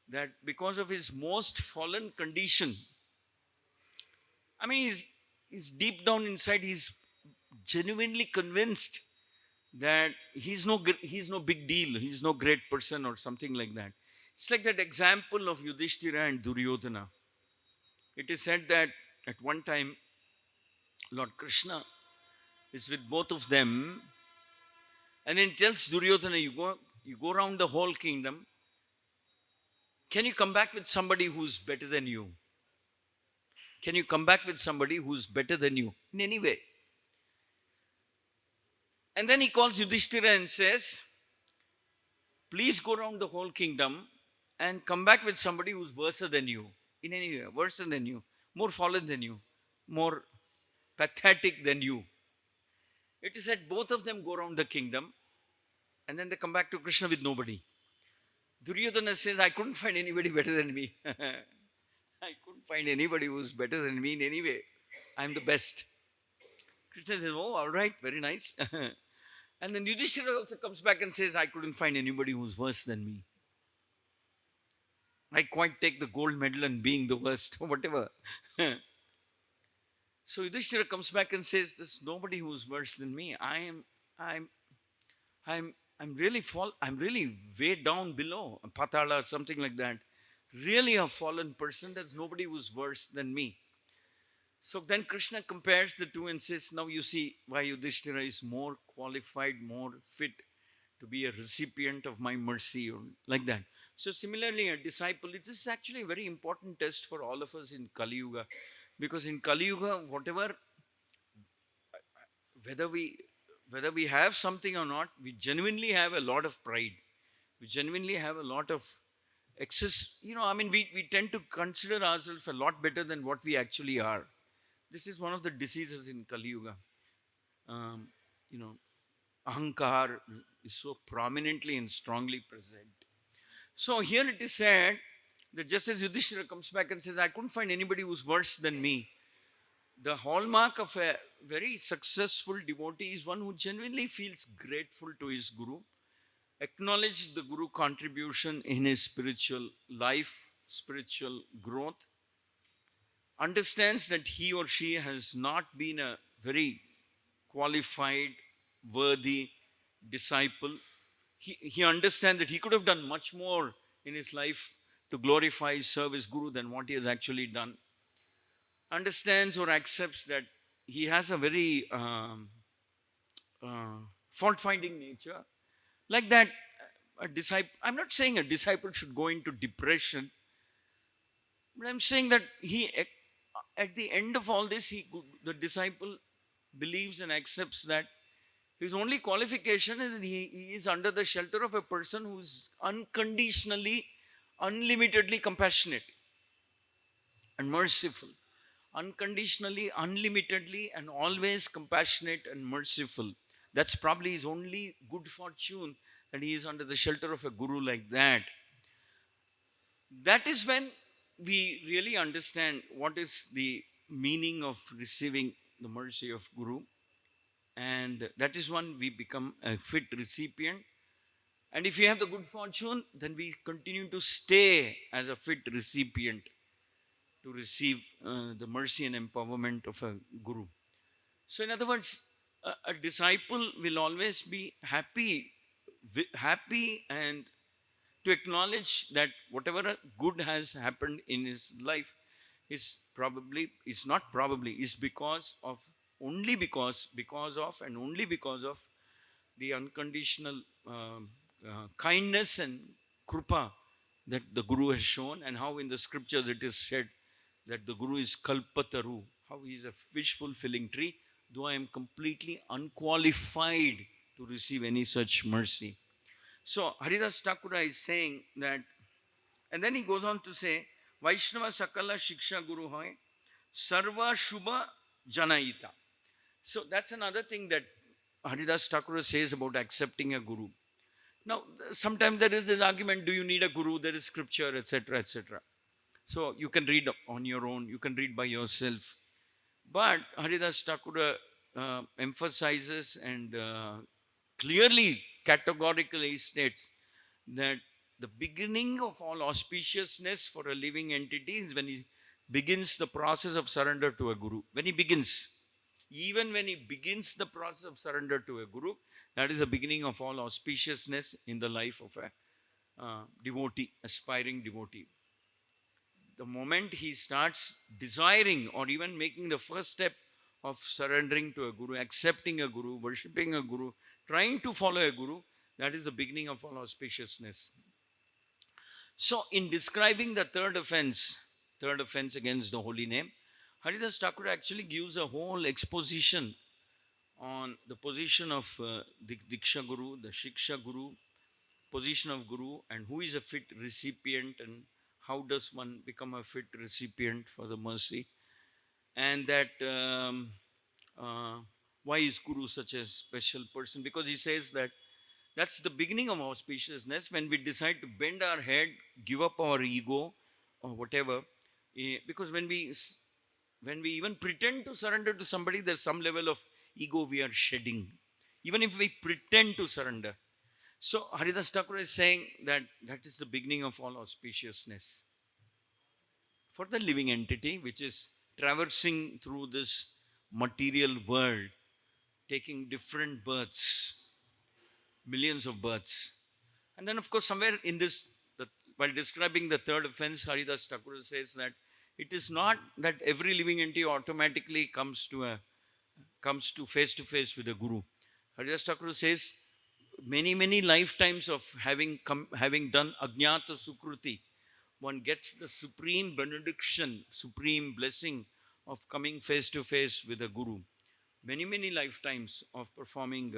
that because of his most fallen condition, I mean, he's deep down inside, he's genuinely convinced that he's no big deal, he's no great person or something like that. It's like that example of Yudhishthira and Duryodhana. It is said that at one time Lord Krishna is with both of them, and then tells Duryodhana, you go around the whole kingdom. Can you come back with somebody who's better than you? Can you come back with somebody who's better than you in any way? And then he calls Yudhishthira and says, please go around the whole kingdom and come back with somebody who's worse than you, in any way, worse than you, more fallen than you, more pathetic than you. It is that both of them go around the kingdom and then they come back to Krishna with nobody. Duryodhana says, I couldn't find anybody better than me. I couldn't find anybody who's better than me in any way. I'm the best. Krishna says, oh, all right, very nice. And then Yudhishthira also comes back and says, I couldn't find anybody who's worse than me. I quite take the gold medal and being the worst, whatever. So Yudhishthira comes back and says, there's nobody who's worse than me. I'm I'm really way down below, Patala or something like that. Really a fallen person. There's nobody who's worse than me. So then Krishna compares the two and says, now you see why Yudhishthira is more qualified, more fit to be a recipient of my mercy, or like that. So similarly, a disciple, it is actually a very important test for all of us in Kali Yuga. Because in Kali Yuga, whether we whether we have something or not, we genuinely have a lot of pride. We genuinely have a lot of excess. We tend to consider ourselves a lot better than what we actually are. This is one of the diseases in Kali Yuga. Um, you know, Ahankar is so prominently and strongly present. So here it is said that just as Yudhishthira comes back and says, I couldn't find anybody who's worse than me. The hallmark of a very successful devotee is one who genuinely feels grateful to his guru, acknowledges the guru contribution in his spiritual life, spiritual growth, understands that he or she has not been a very qualified, worthy disciple. He understands that he could have done much more in his life to glorify, serve his guru than what he has actually done. Understands or accepts that he has a very fault-finding nature. Like that, a disciple, I'm not saying a disciple should go into depression, but I'm saying that at the end of all this, the disciple believes and accepts that his only qualification is that he is under the shelter of a person who is unconditionally, unlimitedly compassionate and merciful. Unconditionally, unlimitedly, and always compassionate and merciful. That's probably his only good fortune, that he is under the shelter of a guru like that. that is when we really understand what is the meaning of receiving the mercy of Guru. And that is when we become a fit recipient. And if we have the good fortune, then we continue to stay as a fit recipient to receive the mercy and empowerment of a guru. So, in other words, a disciple will always be happy and to acknowledge that whatever good has happened in his life is not probably, is because of, only because of, and only because of the unconditional kindness and krupa that the Guru has shown, and how in the scriptures it is said that the Guru is Kalpataru, how he is a wish fulfilling tree, though I am completely unqualified to receive any such mercy. So Haridas Thakura is saying that, and then he goes on to say, Vaishnava Sakala Shiksha Guru Hoy, Sarva Shubha Janayita. So that's another thing that Haridas Thakura says about accepting a guru. Now, sometimes there is this argument, do you need a guru? There is scripture, etc., etc. So you can read on your own, you can read by yourself. But Haridas Thakura emphasizes and clearly, categorically states that the beginning of all auspiciousness for a living entity is when he begins the process of surrender to a guru. When he begins, even when he begins the process of surrender to a guru, that is the beginning of all auspiciousness in the life of a devotee, aspiring devotee. The moment he starts desiring or even making the first step of surrendering to a guru, accepting a guru, worshipping a guru, trying to follow a guru, that is the beginning of all auspiciousness. So, in describing the third offense against the holy name, Haridas Thakur actually gives a whole exposition on the position of the Diksha Guru, the Shiksha Guru, position of Guru, and who is a fit recipient, and how does one become a fit recipient for the mercy, and that uh, why is Guru such a special person? Because he says that that's the beginning of auspiciousness, when we decide to bend our head, give up our ego or whatever. Because when we even pretend to surrender to somebody, there's some level of ego we are shedding, even if we pretend to surrender. So Haridas Thakur is saying that that is the beginning of all auspiciousness for the living entity, which is traversing through this material world, taking different births, millions of births. And then, of course, somewhere in this, while describing the third offense, Haridas Thakur says that it is not that every living entity automatically comes to face with the Guru. Haridas Thakur says many lifetimes of having done Ajnata Sukruti, one gets the supreme benediction, supreme blessing of coming face to face with a Guru. Many lifetimes of performing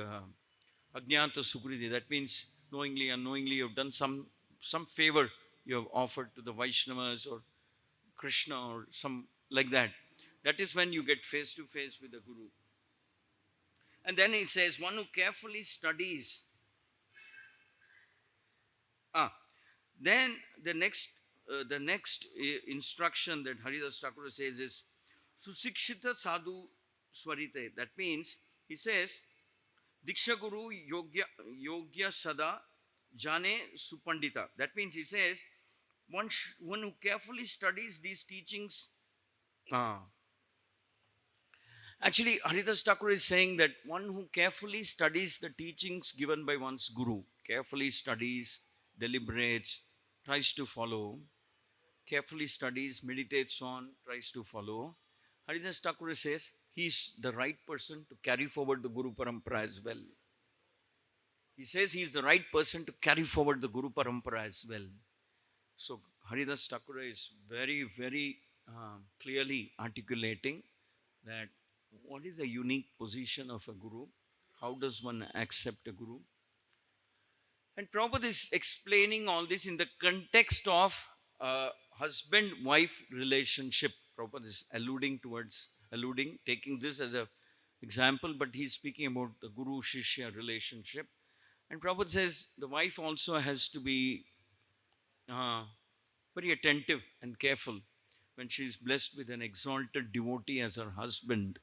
Ajnata Sukriti. That means knowingly, unknowingly, you've done some favor you have offered to the Vaishnavas or Krishna or some like that. That is when you get face to face with the Guru. And then he says, one who carefully studies. Ah, then the next instruction that Haridas Thakur says is Susikshita Sadhu Swarite. That means he says Diksha Guru Yogya Sada Jane Supandita. That means he says one who carefully studies these teachings. Ah. Actually, Haridas Thakur is saying that one who carefully studies the teachings given by one's Guru, carefully studies, deliberates, tries to follow, carefully studies, meditates on, tries to follow. Haridas Thakur says he's the right person to carry forward the Guru Parampara as well. He says he's the right person to carry forward the Guru Parampara as well. So Haridas Thakur is very clearly articulating that what is the unique position of a Guru? How does one accept a Guru? And Prabhupada is explaining all this in the context of husband-wife relationship. Prabhupada is taking this as an example, but he's speaking about the Guru-Shishya relationship. And Prabhupada says the wife also has to be very attentive and careful when she is blessed with an exalted devotee as her husband.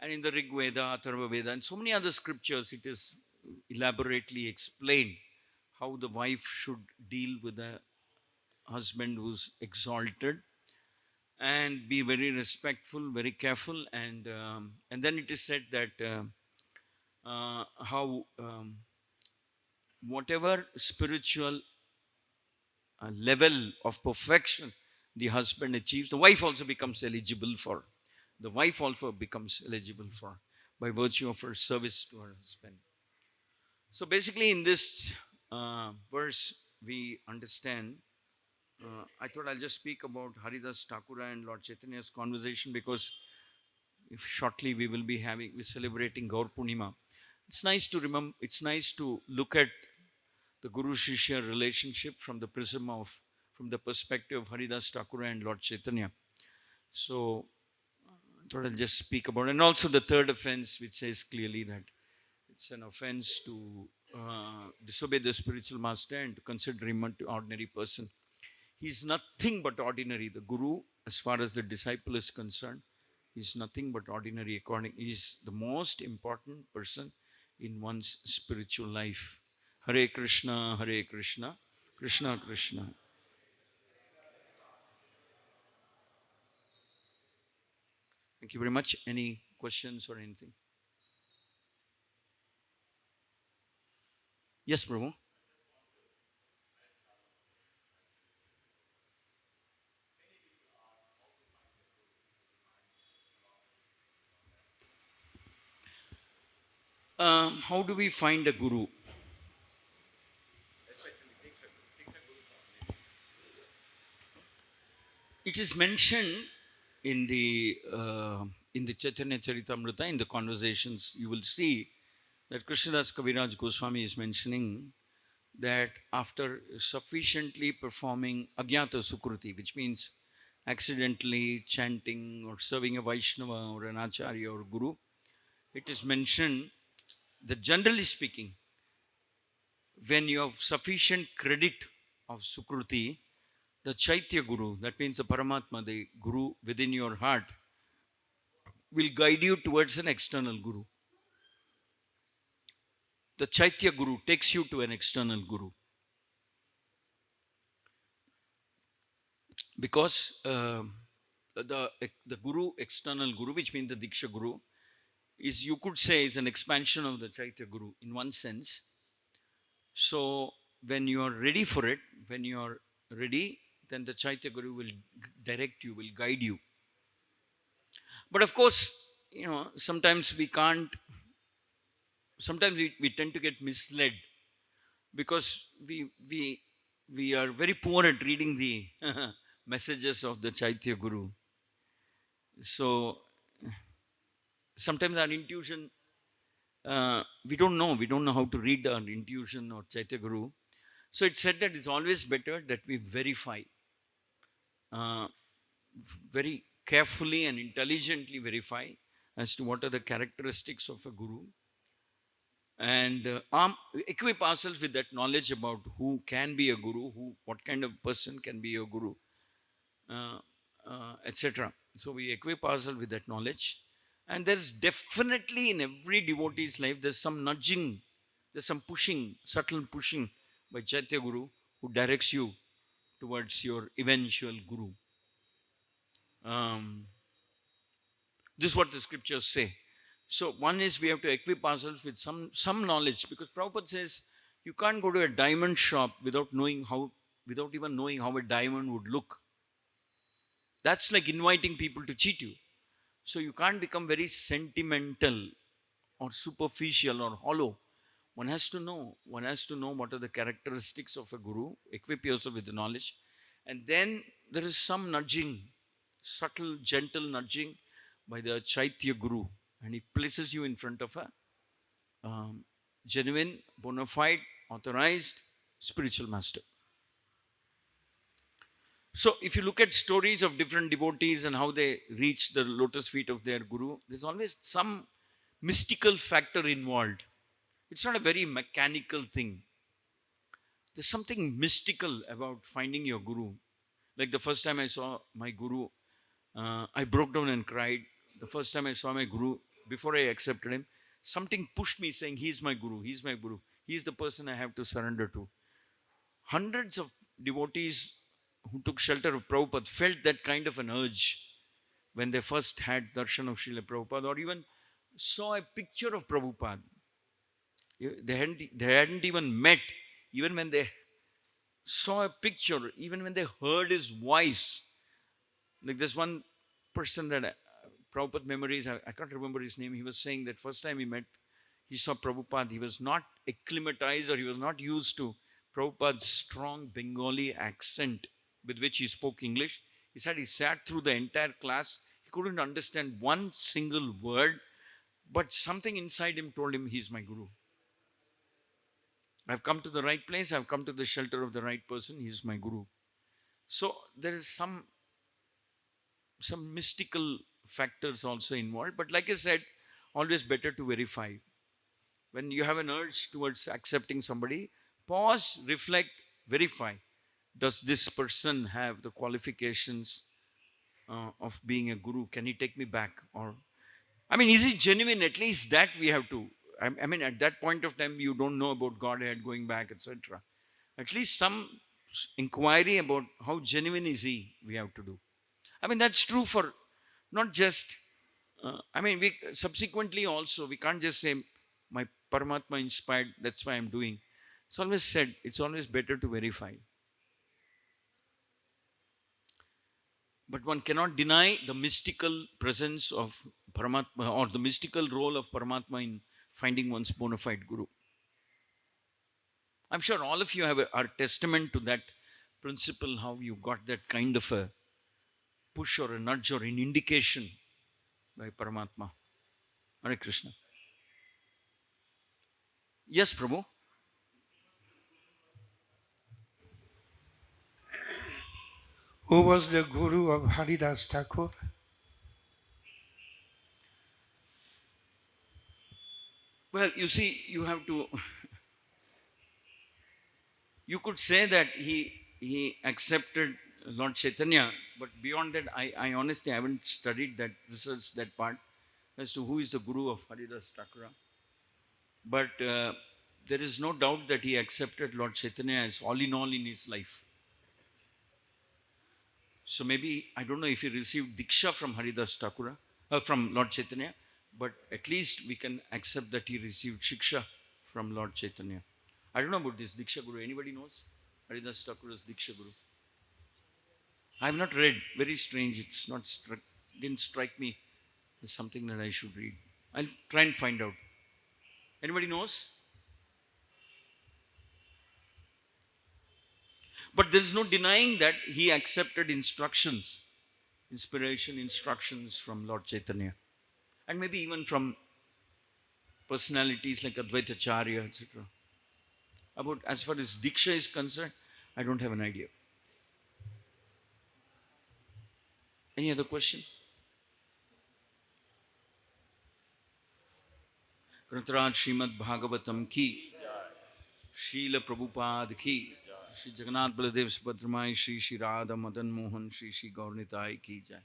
And in the Rig Veda, Atharva Veda, and so many other scriptures, it is elaborately explained how the wife should deal with a husband who's exalted, and be very respectful, very careful. And then it is said that how whatever spiritual level of perfection the husband achieves, the wife also becomes eligible for. The wife also becomes eligible for by virtue of her service to her husband. So basically, in this verse, we understand. I thought I'll just speak about Haridas Thakura and Lord Chaitanya's conversation, because if shortly we're celebrating Gaur Purnima. It's nice to remember. It's nice to look at the Guru Shishya relationship from the perspective of Haridas Thakura and Lord Chaitanya. So I thought I'll just speak about it. And also the third offense, which says clearly that it's an offense to disobey the spiritual master and to consider him an ordinary person. He's nothing but ordinary. The Guru, as far as the disciple is concerned, is nothing but ordinary. He's the most important person in one's spiritual life. Hare Krishna, Hare Krishna, Krishna Krishna. Thank you very much. Any questions or anything? Yes, Prabhu. How do we find a guru? It is mentioned in the Chaitanya Charitamrita, in the conversations. You will see that Krishnadas Kaviraj Goswami is mentioning that after sufficiently performing Agyata Sukruti, which means accidentally chanting or serving a Vaishnava or an Acharya or Guru, it is mentioned that generally speaking, when you have sufficient credit of Sukruti, the Chaitya Guru, that means the Paramatma, the Guru within your heart, will guide you towards an external Guru. The Chaitya Guru takes you to an external Guru. Because the Guru, external Guru, which means the Diksha Guru, is, you could say, is an expansion of the Chaitya Guru in one sense. So when you are ready for it, when you are ready, then the Chaitya Guru will direct you, will guide you. But of course, sometimes we can't, sometimes we tend to get misled, because we are very poor at reading the messages of the Chaitya Guru. So sometimes our intuition, we don't know how to read our intuition or Chaitya Guru. So it's said that it's always better that we verify, uh, very carefully and intelligently verify as to what are the characteristics of a Guru, and equip ourselves with that knowledge about who can be a Guru, what kind of person can be a Guru, uh, etc. So we equip ourselves with that knowledge, and there's definitely in every devotee's life there's some nudging, there's some pushing, subtle pushing by Chaitya Guru, who directs you towards your eventual Guru. This is what the scriptures say. So one is, we have to equip ourselves with some knowledge, because Prabhupada says you can't go to a diamond shop without even knowing how a diamond would look. That's like inviting people to cheat you. So you can't become very sentimental or superficial or hollow. One has to know what are the characteristics of a Guru, equip yourself with the knowledge, and then there is some nudging, subtle, gentle nudging by the Chaitya Guru, and he places you in front of a genuine, bona fide, authorized spiritual master. So if you look at stories of different devotees and how they reach the lotus feet of their Guru, there's always some mystical factor involved. It's not a very mechanical thing. There's something mystical about finding your guru. Like the first time I saw my guru, I broke down and cried. The first time I saw my guru, before I accepted him, something pushed me saying, he's my guru, he's my guru. He's the person I have to surrender to. Hundreds of devotees who took shelter of Prabhupada felt that kind of an urge when they first had darshan of Srila Prabhupada, or even saw a picture of Prabhupada. They hadn't even met. Even when they saw a picture, even when they heard his voice, like this one person that Prabhupada memories, I can't remember his name. He was saying that first time he met, he saw Prabhupada. He was not acclimatized, or he was not used to Prabhupada's strong Bengali accent with which he spoke English. He said he sat through the entire class. He couldn't understand one single word, but something inside him told him, he's my guru. I've come to the right place. I've come to the shelter of the right person. He's my guru. So there is some mystical factors also involved. But like I said, always better to verify. When you have an urge towards accepting somebody, pause, reflect, verify. Does this person have the qualifications of being a guru? Can he take me back? Or, I mean, is he genuine? At least that we have to. I mean, at that point of time, you don't know about Godhead, going back, etc. At least some inquiry about how genuine is he, we have to do. I mean, that's true for not just, I mean, we subsequently also, we can't just say, my Paramatma inspired, that's why I'm doing. It's always said, it's always better to verify. But one cannot deny the mystical presence of Paramatma, or the mystical role of Paramatma in finding one's bona fide guru. I'm sure all of you are testament to that principle, how you got that kind of a push or a nudge or an indication by Paramatma. Hare Krishna. Yes, Prabhu. Who was the guru of Haridas Thakur? Well, you see, you have to, you could say that he accepted Lord Chaitanya, but beyond that, I honestly haven't studied that, researched that part as to who is the guru of Haridas Thakur. But there is no doubt that he accepted Lord Chaitanya as all in his life. So maybe, I don't know if he received Diksha from Haridas Thakur, from Lord Chaitanya, but at least we can accept that he received Shiksha from Lord Chaitanya. I don't know about this Diksha Guru. Anybody knows Haridas Thakur's Diksha Guru? I have not read. Very strange. It's not didn't strike me as something that I should read. I'll try and find out. Anybody knows? But there's no denying that he accepted instructions, inspiration, instructions from Lord Chaitanya, and maybe even from personalities like Advaita Acharya, etc. About as far as Diksha is concerned, I don't have an idea. Any other question? Grantaraj Srimad Bhagavatam ki, Srila Prabhupada ki, Shri Jagannath Baladev Subhadramai, Shri Shri Radha Madan Mohan, Shri Shri Gaurnitai ki jai.